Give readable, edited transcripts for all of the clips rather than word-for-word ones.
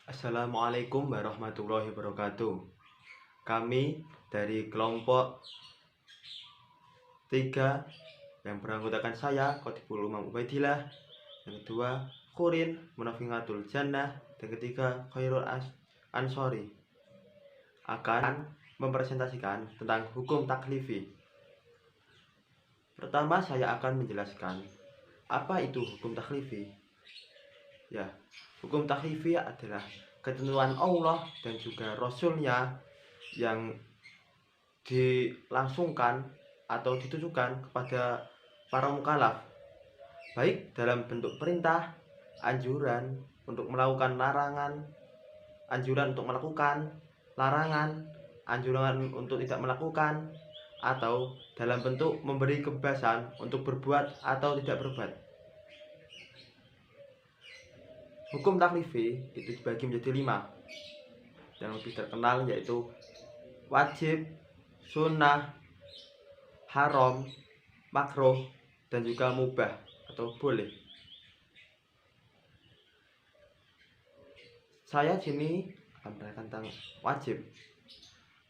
Assalamualaikum warahmatullahi wabarakatuh. Kami dari kelompok 3 yang beranggotakan saya, Qotibul Umam Ubaidillah, yang kedua Qurin Munafiqatul Jannah, dan ketiga Khairul Ansori akan mempresentasikan tentang hukum taklifi. Pertama, saya akan menjelaskan apa itu hukum taklifi. Ya, hukum taklifi adalah ketentuan Allah dan juga Rasul-Nya yang dilangsungkan atau ditujukan kepada para mukallaf, baik dalam bentuk perintah, anjuran untuk melakukan larangan, anjuran untuk melakukan larangan, anjuran untuk tidak melakukan, atau dalam bentuk memberi kebebasan untuk berbuat atau tidak berbuat. Hukum taklifi itu dibagi menjadi 5 yang lebih terkenal, yaitu wajib, sunnah, haram, makruh, dan juga mubah atau boleh. Saya sini akan menerangkan tentang wajib.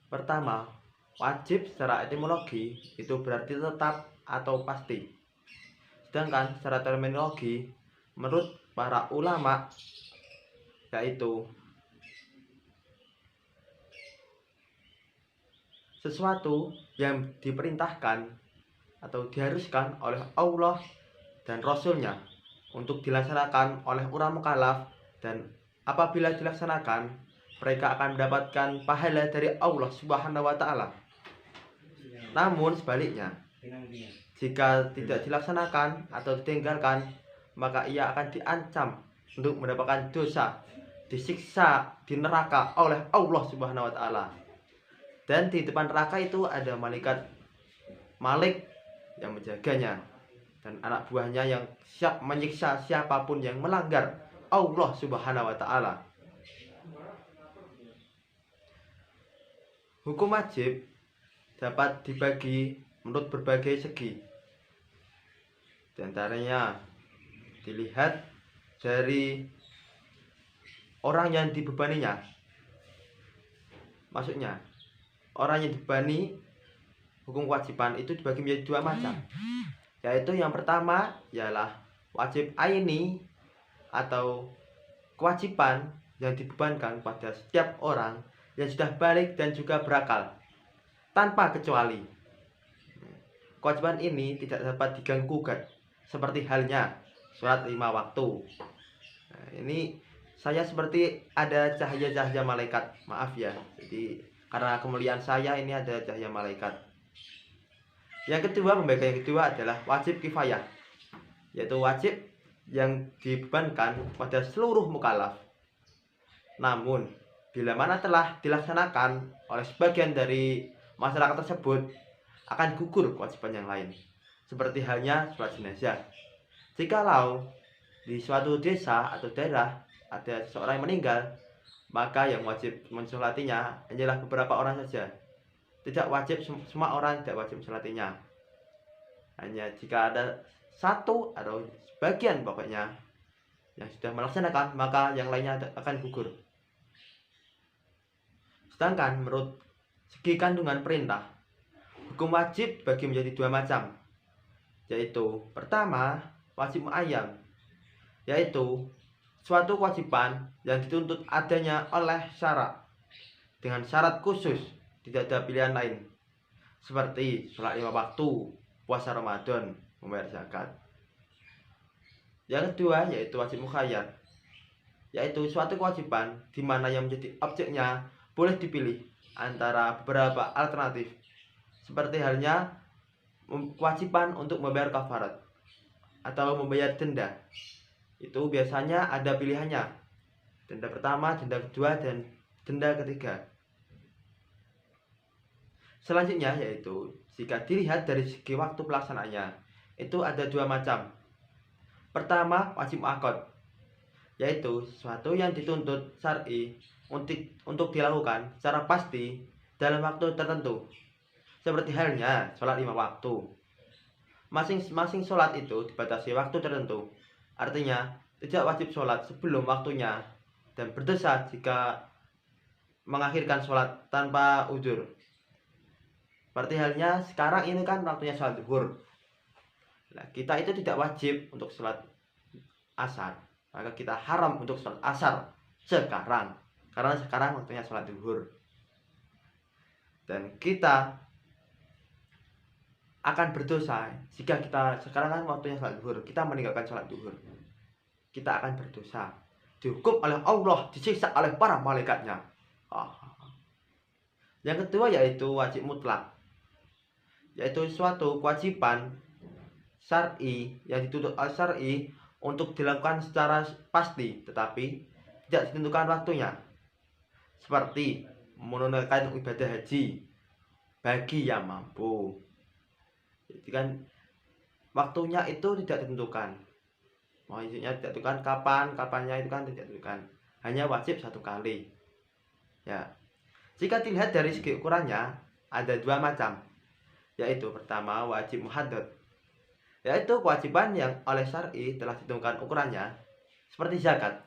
Pertama, wajib secara etimologi itu berarti tetap atau pasti. Sedangkan secara terminologi menurut para ulama yaitu sesuatu yang diperintahkan atau diharuskan oleh Allah dan Rasul-Nya untuk dilaksanakan oleh orang mukallaf, dan apabila dilaksanakan mereka akan mendapatkan pahala dari Allah Subhanahu wa Ta'ala. Namun sebaliknya, jika tidak dilaksanakan atau ditinggalkan, maka ia akan diancam untuk mendapatkan dosa, disiksa di neraka oleh Allah Subhanahu wa Ta'ala. Dan di depan neraka itu ada malaikat Malik yang menjaganya, dan anak buahnya yang siap menyiksa siapapun yang melanggar Allah Subhanahu wa Ta'ala. Hukum wajib dapat dibagi menurut berbagai segi. Di antaranya dilihat dari orang yang dibebaninya. Maksudnya, orang yang dibebani hukum kewajiban itu dibagi menjadi 2 macam. Yaitu yang pertama ialah wajib aini atau kewajiban yang dibebankan pada setiap orang yang sudah balik dan juga berakal tanpa kecuali. Kewajiban ini tidak dapat diganggu-gugat, seperti halnya sholat 5 waktu. Nah, ini saya seperti ada cahaya-cahaya malaikat, maaf ya. Jadi karena kemuliaan saya ini ada cahaya malaikat. Yang kedua, pembagian yang kedua adalah wajib kifayah, yaitu wajib yang dibebankan pada seluruh mukallaf. Namun bila mana telah dilaksanakan oleh sebagian dari masyarakat tersebut, akan gugur kewajiban yang lain, seperti halnya sholat jenazah. Jikalau di suatu desa atau daerah ada seseorang yang meninggal, maka yang wajib mensolatinya hanyalah beberapa orang saja. Tidak wajib semua orang, tidak wajib mensolatinya. Hanya jika ada satu atau sebagian pokoknya yang sudah melaksanakan, maka yang lainnya akan gugur. Sedangkan menurut segi kandungan perintah, hukum wajib dibagi menjadi 2 macam, yaitu pertama wajib muayyam, yaitu suatu kewajiban yang dituntut adanya oleh syarak dengan syarat khusus, tidak ada pilihan lain, seperti sholat 5 waktu, puasa Ramadan, membayar zakat. Yang kedua yaitu wajib mukhayyar, yaitu suatu kewajiban di mana yang menjadi objeknya boleh dipilih antara beberapa alternatif, seperti halnya kewajiban untuk membayar kafarat atau membayar denda. Itu biasanya ada pilihannya, denda pertama, denda kedua, dan denda ketiga. Selanjutnya yaitu jika dilihat dari segi waktu pelaksanaannya, itu ada 2 macam. Pertama wajib muakkad, yaitu sesuatu yang dituntut syar'i untuk dilakukan secara pasti dalam waktu tertentu, seperti halnya sholat 5 waktu. Masing-masing sholat itu dibatasi waktu tertentu. Artinya tidak wajib sholat sebelum waktunya, dan berdosa jika mengakhirkan sholat tanpa uzur. Seperti halnya sekarang ini kan waktunya sholat zuhur. Nah, kita itu tidak wajib untuk sholat asar, maka kita haram untuk sholat asar sekarang, karena sekarang waktunya sholat zuhur. Dan kita akan berdosa jika kita sekarang kan waktunya sholat zuhur, kita meninggalkan sholat zuhur, kita akan berdosa, dihukum oleh Allah, disiksa oleh para malaikatnya. Yang kedua yaitu wajib mutlak, yaitu suatu kewajiban syar'i yang dituntut syar'i untuk dilakukan secara pasti tetapi tidak ditentukan waktunya, seperti menunaikan ibadah haji bagi yang mampu. Jadi kan waktunya itu tidak ditentukan, maksudnya tidak ditentukan kapannya itu kan tidak ditentukan, hanya wajib satu kali. Ya, jika dilihat dari segi ukurannya ada dua macam, yaitu pertama wajib muhaddad, yaitu kewajiban yang oleh syar'i telah ditentukan ukurannya, seperti zakat.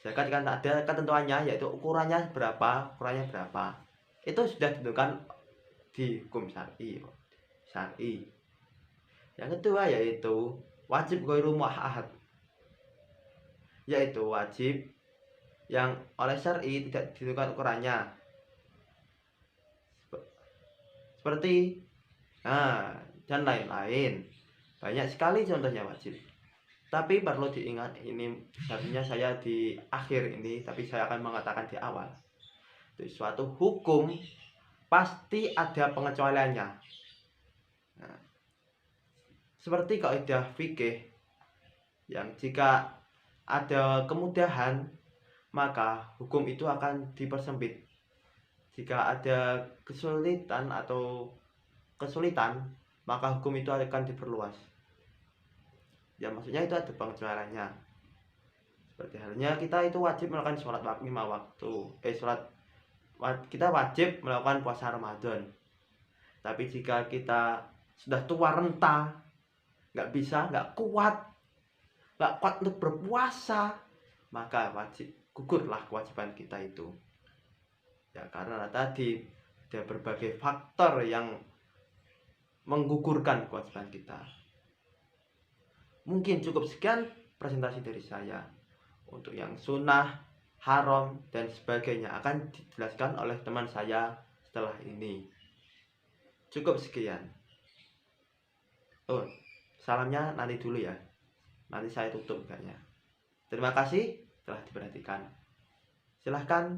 Zakat kan ada ketentuannya, yaitu ukurannya berapa, itu sudah ditentukan di hukum syar'i. Yang kedua yaitu wajib ghairu muahad, yaitu wajib yang oleh syar'i tidak ditentukan ukurannya, seperti dan lain-lain. Banyak sekali contohnya wajib. Tapi perlu diingat, ini seharusnya saya di akhir ini, tapi saya akan mengatakan di awal. Di suatu hukum pasti ada pengecualiannya. Nah, seperti kaidah fikih yang jika ada kemudahan maka hukum itu akan dipersempit. Jika ada kesulitan maka hukum itu akan diperluas. Ya maksudnya itu ada pengecualiannya. Seperti halnya kita itu wajib melakukan sholat 5 waktu. Kita wajib melakukan puasa Ramadan. Tapi jika kita sudah tua renta, nggak kuat untuk berpuasa, maka wajib gugurlah kewajiban kita itu. Ya karena tadi ada berbagai faktor yang menggugurkan kewajiban kita. Mungkin cukup sekian presentasi dari saya. Untuk yang sunnah, haram, dan sebagainya akan dijelaskan oleh teman saya setelah ini. Cukup sekian. Salamnya nanti dulu ya. Nanti saya tutup kayaknya. Terima kasih telah diperhatikan. Silahkan.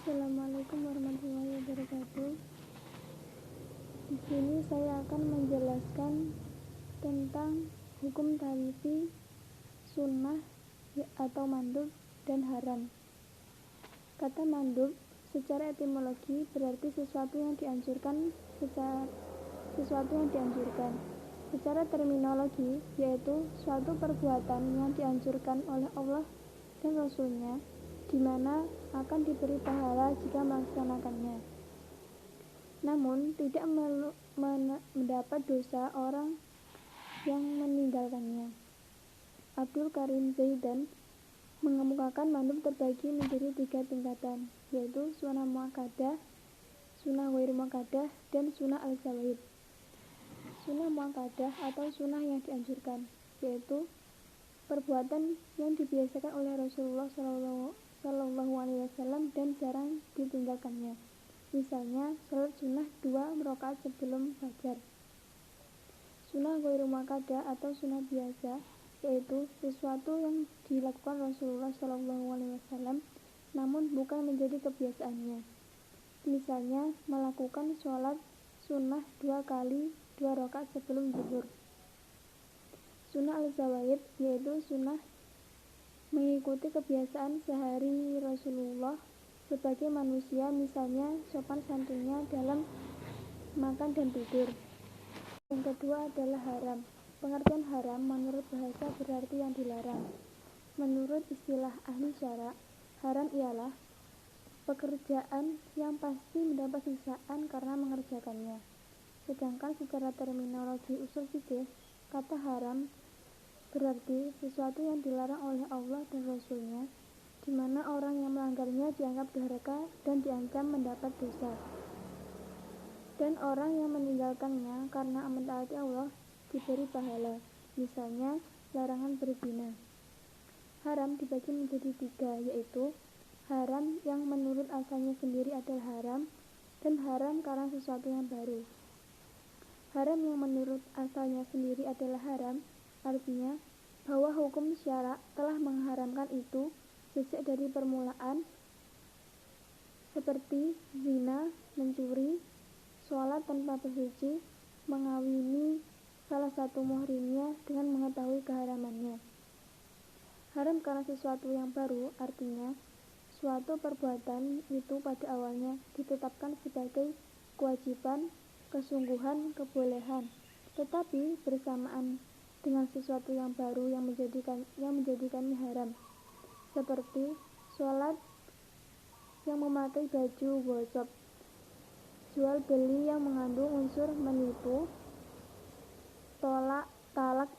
Assalamualaikum warahmatullahi wabarakatuh. Di sini saya akan menjelaskan tentang hukum tahlifi, sunnah atau mandub, dan haram. Kata mandub secara etimologi berarti sesuatu yang dianjurkan. Secara terminologi yaitu suatu perbuatan yang dianjurkan oleh Allah dan Rasulnya, di mana akan diberi pahala jika melaksanakannya, namun tidak mendapat dosa orang yang meninggalkannya. Abdul Karim Zaidan mengemukakan mandub terbagi menjadi 3 tingkatan, yaitu sunnah muakkadah, sunnah ghairu muakkadah, dan sunnah al-zawaid. Sunnah muakkadah atau sunnah yang dianjurkan, yaitu perbuatan yang dibiasakan oleh Rasulullah Shallallahu Alaihi Wasallam dan jarang ditinggalkannya. Misalnya sholat sunnah 2 rakaat sebelum fajar. Sunnah ghairu muakkadah atau sunnah biasa, yaitu sesuatu yang dilakukan Rasulullah Shallallahu Alaihi Wasallam namun bukan menjadi kebiasaannya. Misalnya melakukan sholat sunnah 2 kali 2 rakaat sebelum zuhur. Sunnah al-zawaid yaitu sunnah mengikuti kebiasaan sehari Rasulullah sebagai manusia, misalnya sopan santunnya dalam makan dan tidur. Yang kedua adalah haram. Pengertian haram menurut bahasa berarti yang dilarang. Menurut istilah ahli syara, haram ialah pekerjaan yang pasti mendapat siksaan karena mengerjakannya. Sedangkan secara terminologi usul fikih, kata haram berarti sesuatu yang dilarang oleh Allah dan Rasulnya, di mana orang yang melanggarnya dianggap durhaka dan diancam mendapat dosa. Dan orang yang meninggalkannya karena mentaati Allah diberi pahala. Misalnya, larangan berzina. Haram dibagi menjadi 3, yaitu haram yang menurut asalnya sendiri adalah haram dan haram karena sesuatu yang baru. Haram yang menurut asalnya sendiri adalah haram, artinya bahwa hukum syara telah mengharamkan itu sejak dari permulaan, seperti zina, mencuri, sholat tanpa bersuci, mengawini salah satu muhrimnya dengan mengetahui keharamannya. Haram karena sesuatu yang baru, artinya suatu perbuatan itu pada awalnya ditetapkan sebagai kewajiban, kesungguhan, kebolehan, tetapi bersamaan dengan sesuatu yang baru yang menjadikannya haram, seperti sholat yang memakai baju gosok, jual beli yang mengandung unsur menipu, talak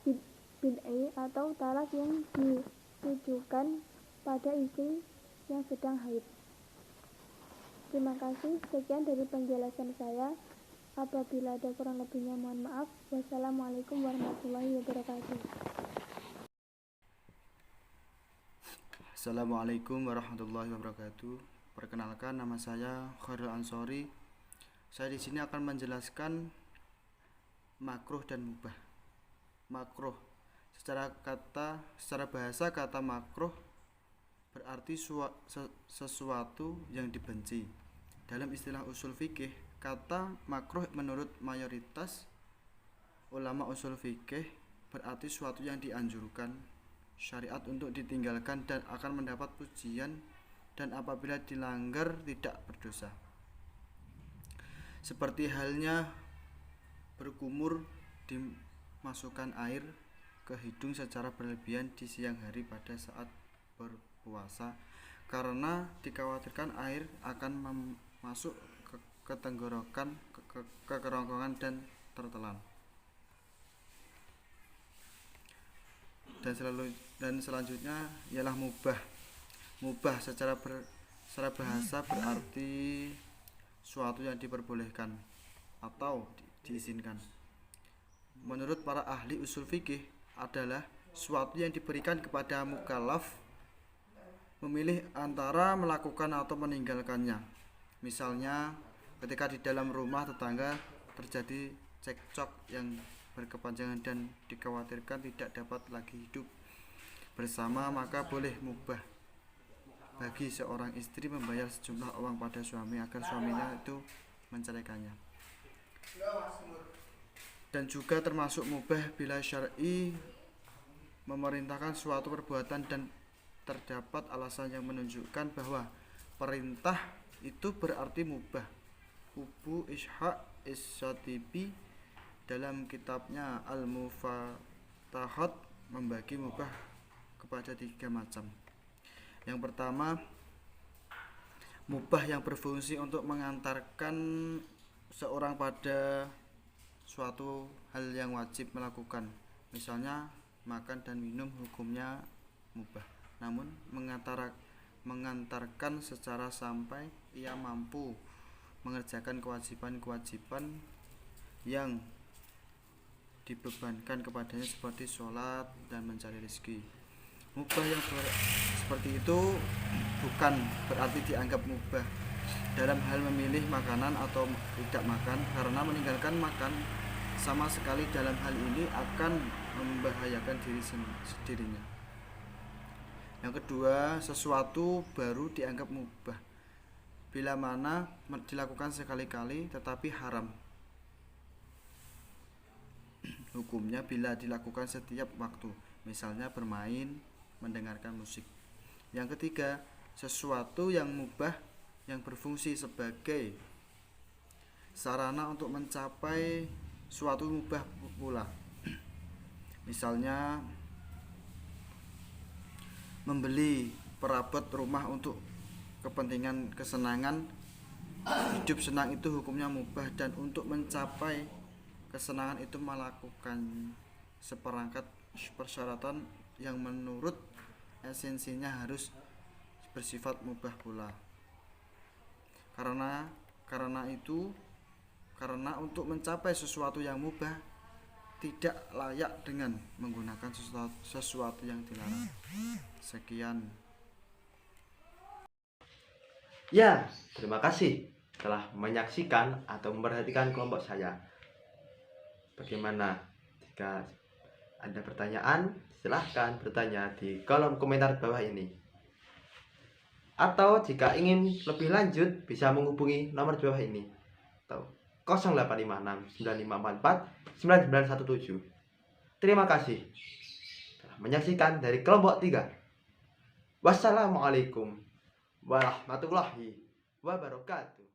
bid'ah atau talak yang ditujukan pada istri yang sedang haid. Terima kasih, sekian dari penjelasan saya. Apabila ada kurang lebihnya mohon maaf. Wassalamualaikum warahmatullahi wabarakatuh. Assalamualaikum warahmatullahi wabarakatuh. Perkenalkan, nama saya Khairul Ansori. Saya di sini akan menjelaskan makruh dan mubah. Makruh secara bahasa kata makruh berarti sesuatu yang dibenci. Dalam istilah usul fikih, kata makruh menurut mayoritas ulama usul fikih berarti suatu yang dianjurkan syariat untuk ditinggalkan dan akan mendapat pujian, dan apabila dilanggar tidak berdosa. Seperti halnya berkumur, dimasukkan air ke hidung secara berlebihan di siang hari pada saat berpuasa, karena dikhawatirkan air akan masuk ke tenggorokan, ke kerongkongan dan tertelan. Dan selanjutnya ialah mubah. Mubah secara bahasa berarti suatu yang diperbolehkan atau diizinkan. Menurut para ahli usul fikih adalah suatu yang diberikan kepada mukallaf memilih antara melakukan atau meninggalkannya. Misalnya, ketika di dalam rumah tetangga terjadi cekcok yang berkepanjangan dan dikhawatirkan tidak dapat lagi hidup bersama, maka boleh mubah bagi seorang istri membayar sejumlah uang pada suami agar suaminya itu menceraikannya. Dan juga termasuk mubah bila syar'i memerintahkan suatu perbuatan dan terdapat alasan yang menunjukkan bahwa perintah itu berarti mubah. Abu Ishaq Is-Shatibi dalam kitabnya Al-Mufatahat membagi mubah kepada 3 macam. Yang pertama, mubah yang berfungsi untuk mengantarkan seorang pada suatu hal yang wajib melakukan. Misalnya makan dan minum hukumnya mubah, namun mengantarkan secara sampai ia mampu mengerjakan kewajiban-kewajiban yang dibebankan kepadanya seperti sholat dan mencari rezeki. Mubah yang seperti itu bukan berarti dianggap mubah dalam hal memilih makanan atau tidak makan, karena meninggalkan makan sama sekali dalam hal ini akan membahayakan dirinya. Yang kedua, sesuatu baru dianggap mubah bila mana dilakukan sekali-kali tetapi haram. Hukumnya bila dilakukan setiap waktu, misalnya bermain, mendengarkan musik. Yang ketiga, sesuatu yang mubah yang berfungsi sebagai sarana untuk mencapai suatu mubah pula. Misalnya membeli perabot rumah untuk kepentingan kesenangan hidup senang, itu hukumnya mubah, dan untuk mencapai kesenangan itu melakukan seperangkat persyaratan yang menurut esensinya harus bersifat mubah pula. Karena untuk mencapai sesuatu yang mubah tidak layak dengan menggunakan sesuatu yang dilarang. Sekian. Ya, terima kasih telah menyaksikan atau memperhatikan kelompok saya. Bagaimana? Jika ada pertanyaan, silahkan bertanya di kolom komentar bawah ini. Atau jika ingin lebih lanjut, bisa menghubungi nomor di bawah ini. Atau 0856 9544 9917. Terima kasih telah menyaksikan dari kelompok 3. Wassalamualaikum warahmatullahi wabarakatuh.